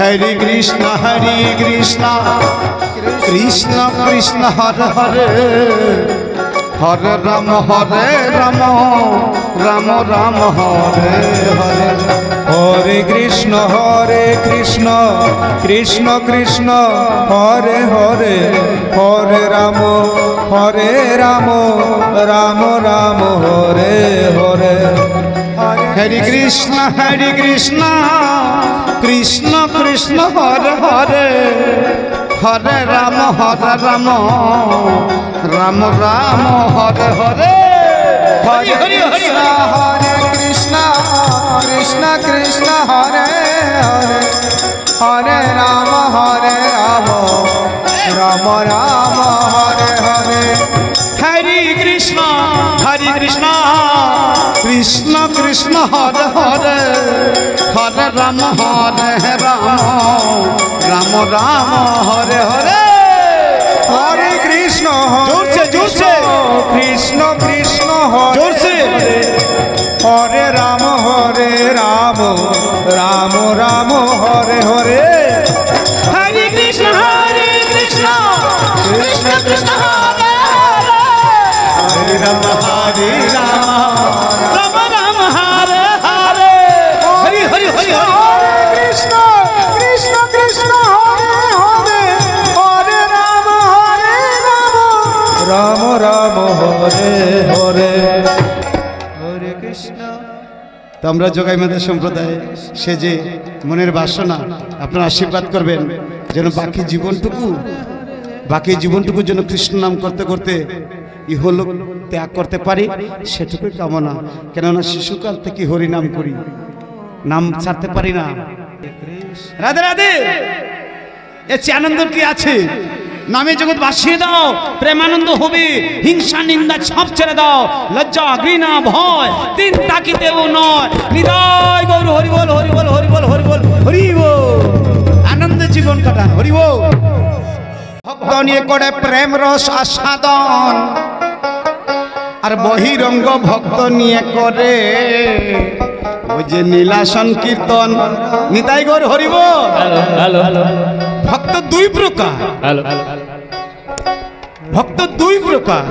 हरे कृष्ण कृष्ण कृष्ण हरे हरे हरे राम राम राम हरे हरे हरे कृष्ण कृष्ण कृष्ण हरे हरे हरे राम राम राम हरे हरे हरे कृष्ण कृष्ण कृष्ण हरे हरे हरे राम राम राम हरे हरे हरे कृष्ण कृष्ण कृष्ण हरे हरे हरे राम राम राम हरे हरे हरे कृष्ण कृष्ण कृष्ण हरे हरे हरे राम राम राम हरे हरे हरे कृष्ण जोर से कृष्ण कृष्ण जोर से हरे राम राम राम हरे हरे हरे कृष्ण कृष्ण कृष्ण हरे हरे राम राम राम हरे हरे हरि हरि हरि हरे कृष्ण कृष्ण हरे हरे हरे राम राम हरे हरे हरे कृष्ण। तो আমরা জগাই মাতা সম্প্রদায় সে যে মনের বাসনা আপনারা আশীর্বাদ করবেন যেন বাকি জীবনটুকু যেন কৃষ্ণ নাম করতে করতে ইহলোক ত্যাগ করতে পারি সেটুকুই কামনা। কেননা শিশুকাল থেকে হরি নাম করি, নাম ছাড়তে পারি না। রাধে রাধে। এর চেয়ে আনন্দ কি আছে? নামে জগৎ ভাসিয়ে দাও, প্রেমানন্দ হবে। হিংসা নিন্দা সব ছেড়ে দাও, লজ্জা ঘৃণা ভয় তিন তাকিতেও নয়। নিদায় গৌর হরি বল হরি বল হরি বল হরি বল হরি বল। আনন্দে জীবন কাটান, হরি বল। ভক্ত নিয়ে করে প্রেম রস আস্বাদন, আর বহিরঙ্গ ভক্ত নিয়ে করে ওই যে নীলা সংকীর্তন। নিতাই গৌর হরি বল। ভক্ত দুই প্রকার, ভক্ত দুই প্রকার।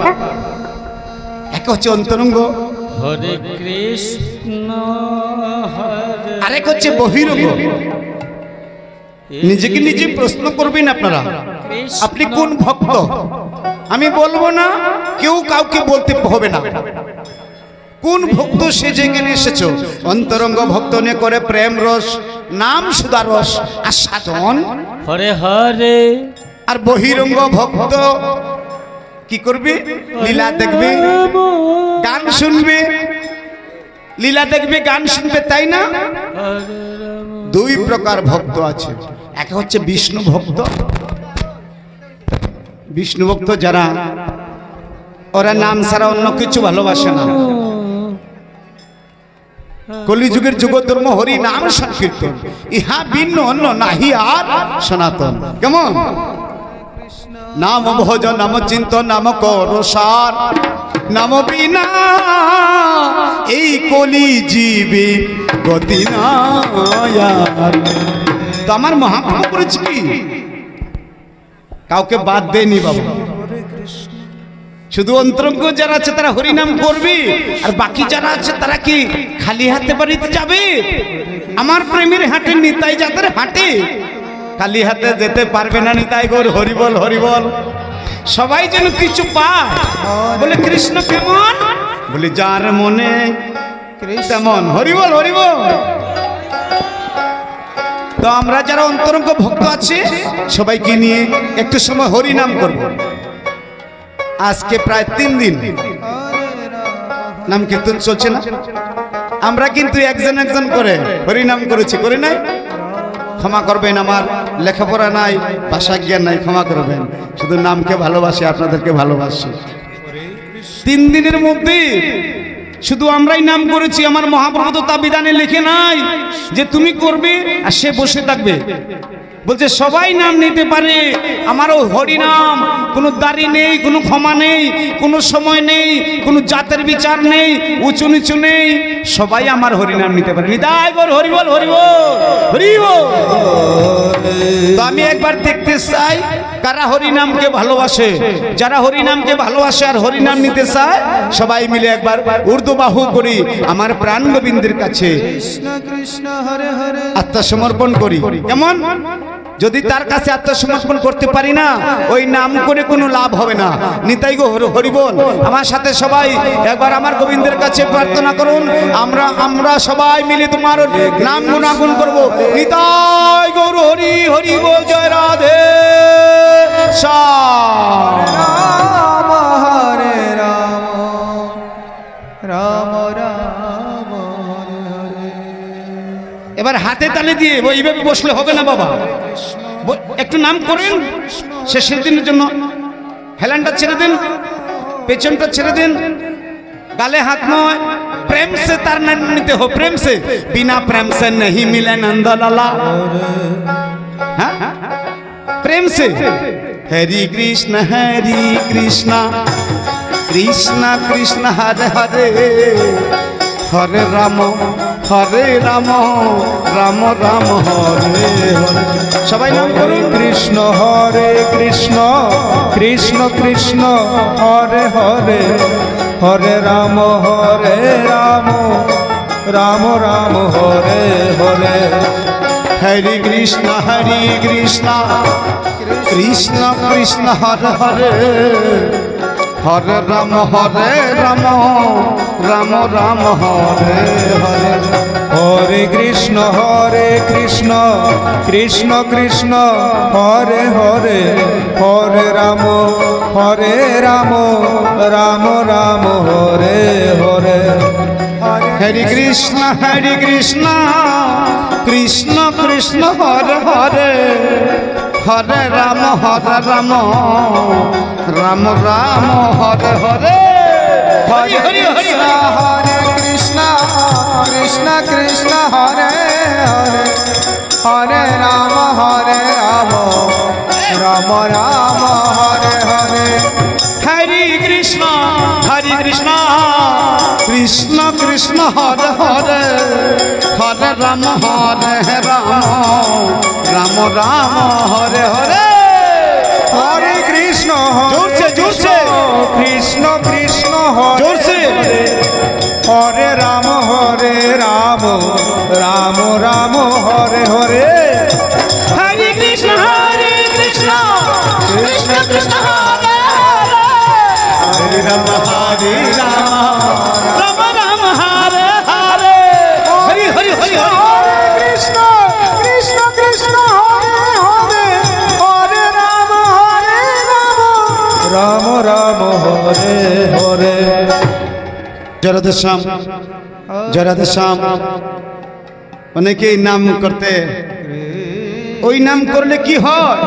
এক হচ্ছে অন্তরঙ্গ হরে কৃষ্ণ, আরেক হচ্ছে বহিরঙ্গ। নিজেকে নিজে প্রশ্ন করবেন আপনারা, আপনি কোন ভক্ত? আমি বলবো না, কেউ কাউকে বলতে হবে না। কোন ভক্ত সে যেখানে এসেছো, অন্তরঙ্গ ভক্ত নিয়ে করে প্রেম রস নাম সুধা রস আস্বাদন হরে হরে। আর বহিরঙ্গ ভক্ত কি করবে? লীলা দেখবে, গান শুনবে। লীলা দেখবে, গান শুনবে, তাই না? দুই প্রকার ভক্ত আছে। এক হচ্ছে বিষ্ণু ভক্ত। বিষ্ণু ভক্ত যারা, ওরা নাম ছাড়া অন্য কিছু ভালোবাসে না। কলিযুগের যুগধর্ম হরি নাম সংকীর্তন, ইহা ভিন্ন অন্য নাহি আর সনাতন। কেমন? নাম ভোজ নাম চিন্তন নাম করসার, নাম বিনা এই কলি জীবে গতি নায়ার। তো আমার মহাপ্রভু করেছে কি? কাউকে বাদ দেয়নি বাবা। শুধু অন্তরঙ্গ যারা আছে তারা হরিনাম করবে, আর বাকি যারা আছে তারা কি খালি হাতে বাড়িতে যাবে? আমার প্রেমের হাটে, নিতাই যাদের হাটে খালি হাতে যেতে পারবে না। নিতাই গৌর হরি বল হরি বল। সবাই যেন কিছু পায়। বলে কৃষ্ণ কেমন? বলে যার মনে তেমন। হরি বল হরি বল। তো আমরা যারা অন্তরঙ্গ ভক্ত আছে সবাইকে নিয়ে একটু সময় হরিনাম করব। আজকে প্রায় 3 দিন নাম কীর্তন চলছে না? আমরা কিন্তু একজন একজন করে হরিনাম করেছি, করে নাই? ক্ষমা করবেন, আমার লেখাপড়া নাই, ভাষা জ্ঞান নাই, ক্ষমা করবেন। শুধু নামকে ভালোবাসি, আপনাদেরকে ভালোবাসি। 3 দিনের মধ্যে শুধু আমরাই নাম করেছি। আমার মহাপ্রভু তো তা বিধানে লিখে নাই যে তুমি করবে আর সে বসে থাকবে। বলছে সবাই নাম নিতে পারে। আমারও হরিনাম, কোনো দাড়ি নেই, কোনো ক্ষমা নেই, কোনো সময় নেই, কোনো জাতের বিচার নেই, উঁচু নিচু নেই, সবাই আমার হরিনাম নিতে পারে। নিতাই গৌর হরি বল হরি বল হরি বল। তো আমি একবার দেখতে চাই কারা হরি নামকে ভালোবাসে। যারা হরি নামকে ভালোবাসে আর হরি নাম নিতে চায় সবাই মিলে একবার উর্দু বাহু করি আমার প্রাণ গোবিন্দের কাছে কৃষ্ণ কৃষ্ণ হরে হরে আত্মসমর্পণ করি। কেমন? যদি তার কাছে আত্মসমর্পণ করতে পারি না ওই নাম করে কোনো লাভ হবে না। নিতাই গো হরি বল। আমার সাথে সবাই একবার আমার গোবিন্দের কাছে প্রার্থনা করুন। আমরা সবাই মিলে তোমার নাম গুণাগুণ করব। নিতাই গৌর হরি হরি বল। জয় রাধে শ্যাম। রাম হরে রাম রাম রাম হরে হরে। এবার হাতে তালে দিয়ে এইভাবে বসলে হবে না বাবা, একটু নাম করেন। শেষের দিনের জন্য হেলানটা ছেড়ে দিন, পেছনটা ছেড়ে দিন, গালে হাত নয়। प्रेम से तार निते हो, प्रेम से। बिना प्रेम से नहीं मिले नंदलाला। हाँ? प्रेम से हरि कृष्ण कृष्ण कृष्ण हरे हरे हरे राम राम राम हरे हरे। सबाई नाम करुन। कृष्ण हरे कृष्ण कृष्ण कृष्ण हरे हरे हरे राम राम राम हरे हरे। हरे कृष्ण कृष्ण कृष्ण हरे हरे हरे राम राम राम हरे हरे। हरे कृष्ण कृष्ण कृष्ण हरे हरे हरे राम राम राम हरे हरे। हरे कृष्ण कृष्ण कृष्ण हरे हरे हरे राम राम राम हरे हरे। हरे हरे हरे कृष्ण कृष्ण कृष्ण हरे हरे हरे राम राम राम हरे हरे। हरे कृष्ण कृष्ण कृष्ण हरे हरे हरे राम राम हरे हरे। हरे कृष्ण जोर से कृष्ण कृष्ण जोर से। हरे राम राम राम हरे हरे। हरे कृष्ण कृष्ण कृष्ण हरे हरे राम राम राम हरे हरे। हरि हरि हरि हरे कृष्ण कृष्ण कृष्ण हरे हरे हरे राम राम हरे हरे। जय राधे श्याम जय राधे श्याम। অনেকেই নাম করতে, ওই নাম করলে কি হয়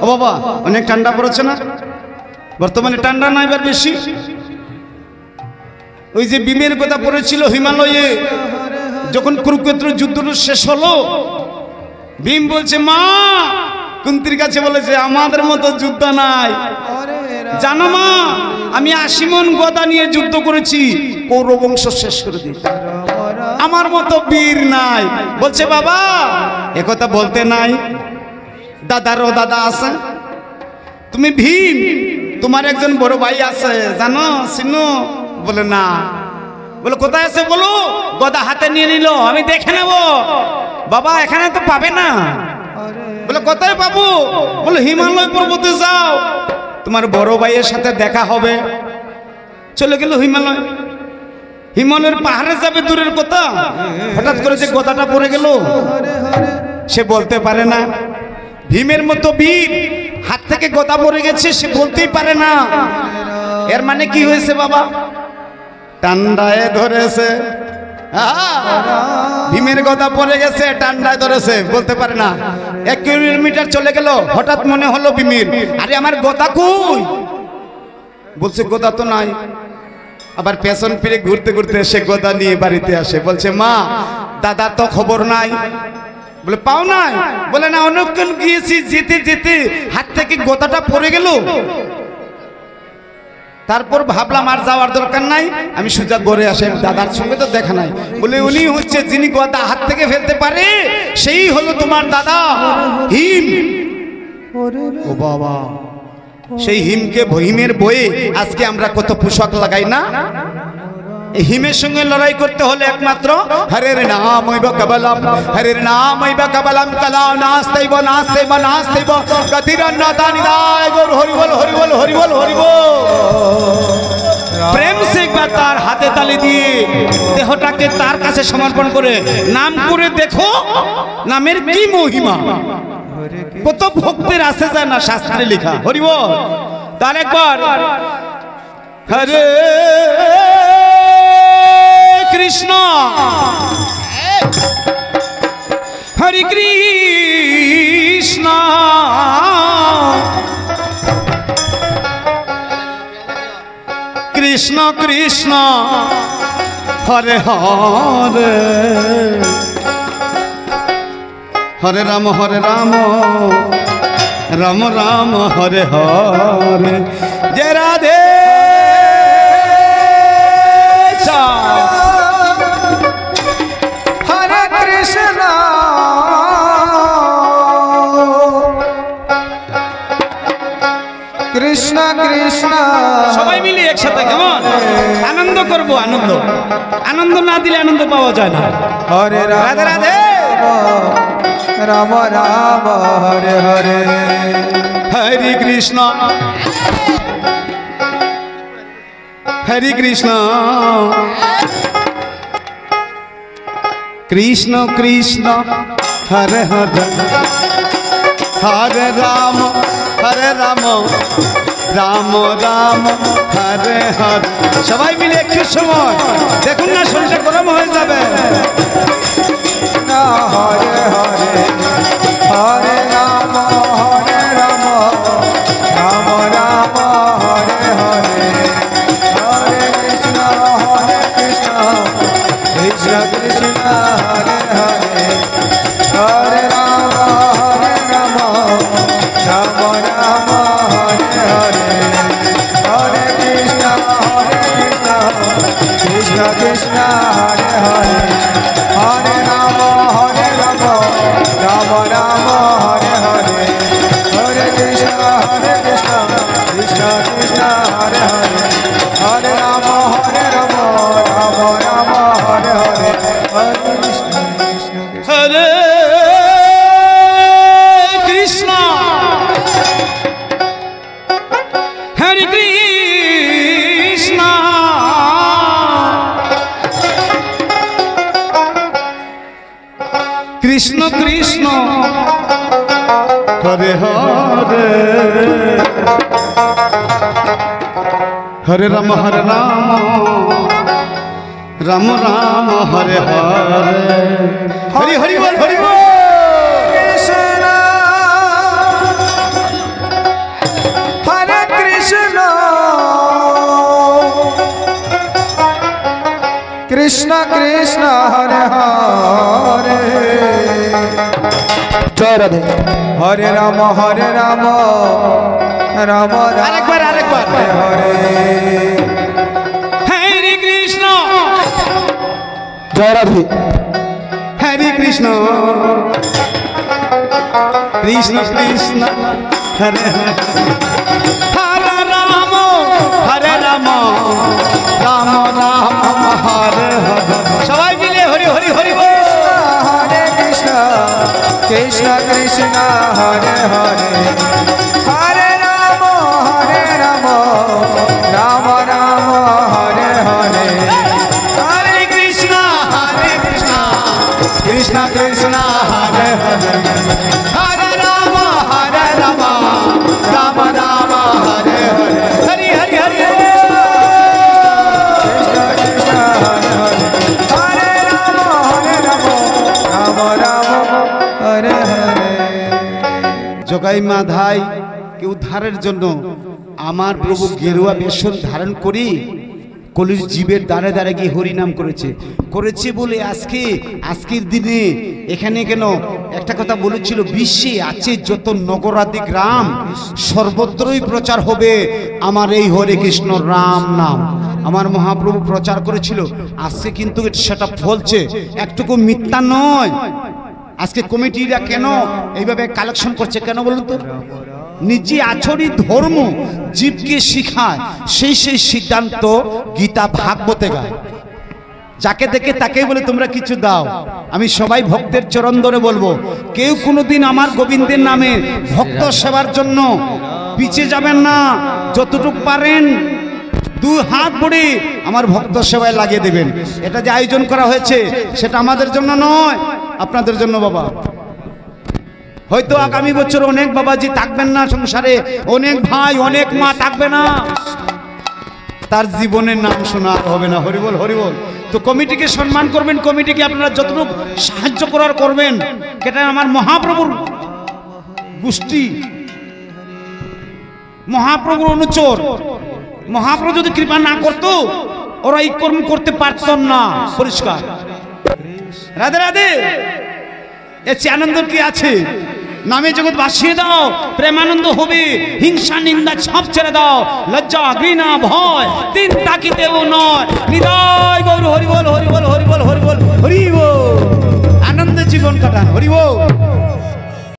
ও বাবা? অনেক ঠান্ডা পড়েছে না বর্তমানে? ঠান্ডা না এবার বেশি। ওই যে ভীমের কথা পড়েছিল হিমালয়ে, যখন কুরুক্ষেত্র যুদ্ধটা শেষ হলো, ভীম বলছে মা, কুন্তির কাছে বলেছে আমাদের মতো যুদ্ধ নাই। জানো মা, আমি 80 মণ গদা নিয়ে যুদ্ধ করেছি, কৌরব বংশ শেষ করে দিয়েছি, আমার মতো বীর নাই। বলছে বাবা একথা বলতে নাই, দাদারও দাদা আছে, তুমি ভীম, তোমার একজন বড় ভাই আছে জানো চিনো? বলে না। বলে কোথায় আছে বলো? গদা হাতে নিয়ে নিল, আমি দেখে নেব। বাবা এখানে তো পাবে না। বলে কোথায় পাবো? বলে হিমালয় পর্বতে যাও, তোমার বড় ভাইয়ের সাথে দেখা হবে। চলে গেল হিমালয়। হিমালয়ের পাহাড়ে যাবে দূরের কথা, হঠাৎ করে যে গদাটা পড়ে গেল, সে বলতে পারে না। ভীমের মতো বীর, হাত থেকে গদা পড়ে গেছে, সে বলতেই পারে না। এর মানে কি হয়েছে বাবা? টান্ডায় ধরেছে। ভীমের গদা পড়ে গেছে, টান্ডায় ধরেছে, বলতে পারে না। 1 কিলোমিটার চলে গেল, হঠাৎ মনে হলো ভীমের, আরে আমার গদা কই? বলছে গদা তো নাই। আবার পেছন ফিরে ঘুরতে ঘুরতে সে গদা নিয়ে বাড়িতে আসে। বলছে মা, দাদার তো খবর নাই। বলে পাও নাই? বলে না, অনেকক্ষণ গিয়েছি, যেতে যেতে হাত থেকে গদাটা পড়ে গেল। তারপর ভাবলাম আর যাওয়ার দরকার নাই, আমি সোজা ঘরে আসে, দাদার সঙ্গে তো দেখা নাই। বলে উনি হচ্ছে যিনি গদা হাত থেকে ফেলতে পারে, সেই হলো তোমার দাদা হিম। ও বাবা, সেই হিমকে হিমের বয়ে আজকে আমরা কত পোশাক লাগাই না। এই হিমের সঙ্গে লড়াই করতে হলে একমাত্র হরের নাম হইব কেবলম, হরের নাম হইব কেবলম, কলা নাস্তেইব নাস্তেইব নাস্তেইব গতিরন্নতা নিদায় গৌর হরিবল হরিবল হরিবল হরিবল। প্রেম সে একবার তার হাতে তালি দিয়ে দেহটাকে তার কাছে সমর্পণ করে নাম করে দেখো নামের কি মহিমা। কত ভক্তের আসে যায় না শাস্ত্রে লেখা। হরিবল। তার একবার হরে কৃষ্ণ হরে কৃষ্ণ কৃষ্ণ কৃষ্ণ হরে হরে হরে রাম রাম রাম হরে হরে। যে রাধে হরে কৃষ্ণ কৃষ্ণ কৃষ্ণ। সবাই মিলে একসাথে কেমন আনন্দ করব। আনন্দ আনন্দ না দিলে আনন্দ পাওয়া যায় না। হরে রাধে রাধে রাম রাম হরে হরে। হরে কৃষ্ণ হরে কৃষ্ণ কৃষ্ণ কৃষ্ণ হরে হরে হরে রাম রাম রাম হরে হরে। সবাই মিলে একটু সময় দেখুন না, শরীরটা গরম হয়ে যাবে। হরে হরে হরে রাম রাম রাম হরে হরে। হরে কৃষ্ণ কৃষ্ণ কৃষ্ণ হরে হরে। হরে রাম রাম রাম হরে হরে। হরে কৃষ্ণ কৃষ্ণ কৃষ্ণ হরে হরে। হরে রাম রাম রাম হরে হরে। হরে কৃষ্ণ কৃষ্ণ কৃষ্ণ হরে হরে। হরে রাম রাম রাম হরে হরে। হরে কৃষ্ণ কৃষ্ণ কৃষ্ণ হরে কৃষ্ণ হরে কৃষ্ণ কৃষ্ণ কৃষ্ণ হরে হরে হরে রাম রাম রাম হরে হরে। হরি হরি বল হরি বল। কৃষ্ণ হরে কৃষ্ণ কৃষ্ণ কৃষ্ণ হরে হরে। জয় রাধে। হরে রাম রাম রাম আরেকবার হরে হরে। হরে কৃষ্ণ জয় রাধে। হরে কৃষ্ণ কৃষ্ণ কৃষ্ণ হরে হরে হরে রাম রাম রাম হরে হরে। সবাই মিলে হরি হরি হরি বল। হরে কৃষ্ণ কৃষ্ণ কৃষ্ণ হরে হরে। হরে রাম রাম রাম হরে হরে। হরে কৃষ্ণ কৃষ্ণ কৃষ্ণ হরে হরে। হরে রাম রাম রাম হরে হরে। হরি হরি হরি কৃষ্ণ কৃষ্ণ হরে হরে। হরে রাম রাম হরে হরে। জগাই মাধাই কে উদ্ধারের জন্য আমার প্রভু গেরুয়া বেশন ধারণ করি কলির জীবের দ্বারে দ্বারে গিয়ে হরিনাম করেছে বলে আজকের দিনে এখানে কেন একটা কথা বলেছিল, বিশ্বে আছে যত নগরাদি গ্রাম সর্বত্রই প্রচার হবে আমার এই হরে কৃষ্ণ রাম নাম। আমার মহাপ্রভু প্রচার করেছিল, আজকে কিন্তু সেটা ফলছে, একটুকু মিথ্যা নয়। আজকে কমিটিরা কেন এইভাবে কালেকশন করছে কেন বলুন তো? নিজে আচরি ধর্ম জীবকে শিখায়, সেই সিদ্ধান্ত গীতা ভাগবতে গায়। যাকে দেখে তাকেই বলে তোমরা কিছু দাও। আমি সবাই ভক্তের চরণ ধরে বলবো, কেউ কোনোদিন আমার গোবিন্দের নামে ভক্ত সেবার জন্য পিছিয়ে যাবেন না। যতটুকু পারেন 2 হাত ভরে আমার ভক্ত সেবায় লাগিয়ে দেবেন। এটা যে আয়োজন করা হয়েছে সেটা আমাদের জন্য নয়, আপনাদের জন্য বাবা। হয়তো আগামী বছর অনেক বাবাজি থাকবেন না সংসারে, অনেক ভাই অনেক মা থাকবে না, তার জীবনের নাম শোনা হবে না। হরিবল হরিবল। তো কমিটিকে সম্মান করবেন, কমিটিকে আপনারা যতটুকু সাহায্য করার করবেন। এটা আমার মহাপ্রভুর গোষ্ঠী, মহাপ্রভুর অনুচর। মহাপ্রভু যদি কৃপা না করতো ওরা এই কর্ম করতে পারতেন না। পরিষ্কার। রাধে রাধে। এর চেয়ে আনন্দ কি আছে? নামে জগৎ ভাসিয়ে দাও, প্রেমানন্দ হবে। হিংসা নিন্দা সব ছেড়ে দাও, লজ্জা ঘৃণা ভয় তিন তাকিতেও নয়, নিদা